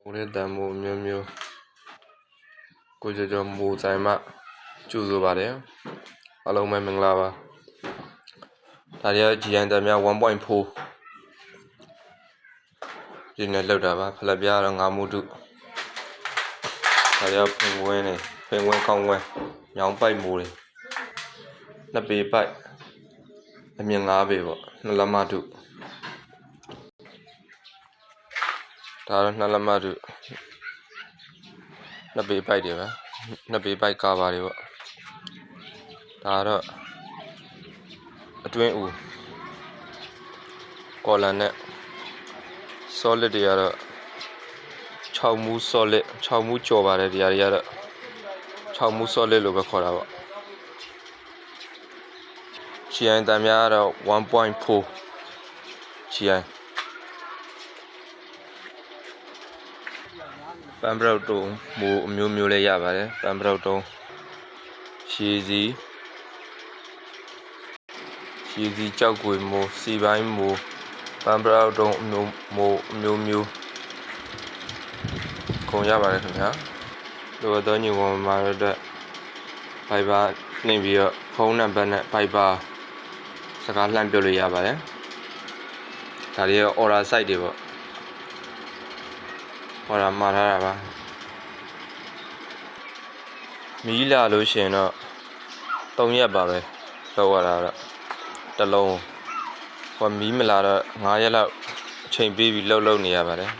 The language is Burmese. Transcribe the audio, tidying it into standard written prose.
我的弹幕喵，ကိုကျော်ကျော်မိုးဆိုင်မှကြိုဆိုပါတယ်အားလုံးပဲမင်္ဂလာပါဒါတွေက GN တမ်းများ 1.4 ဒီနဲ့လောက်တာပါဖလက်ပြားတော့ငါမှုတုဒါတွေကဖင်ဝင်းကောင်းဝဲညောင်းပိုက်မိုးတွေနှစ်ပေပိုက်အမြင့်9ပေပေါ့နှစ်လက်မတုဒါတော့နှစ်လက်မတုနှစ်ပေပိုက်တွေပဲနှစ်ပေပိုက်ကာပါတွေပေါ့ဒါတော့အတွင်းဦးကော်လန်နဲ့ solid တွေကတော့6မူ solid 6မူကျော်ပါတယ်ဒီဟာတွေကတော့6မူ solid လို့ပဲခေါ်တာပေါ့ GN တမ်းများကတော့ 1.4 GN ပန်းပရောက်တုံးမိုးအမျိုးမျိုးလေးရပါတယ်ပန်းပရောက်တုံးရှည်စီကြောက်ကွေမိုးစီပိုင်းမိုးပန်းပရောက်တုံးမိုးအမျိုးမျိုးခုံရပါတယ်ခင်ဗျာလိုအပ်သောညီကောင်မတို့ Viber နှိပ်ပြီးတော့ဖုန်းနံပါတ်နဲ့ Viber စကားလှမ်းပြောလို့ရပါတယ်ဒါတွေရော order site တွေပေါ့ order မှာထားတာပါမီးလာလို့ရှိရင်တော့3ရက်ပါပဲလောက်ရတာတော့တစ်လုံးဟောမီးမလာတော့9ရက်လောက်အချိန်ပေးပြီးလှုပ်နေရပါတယ်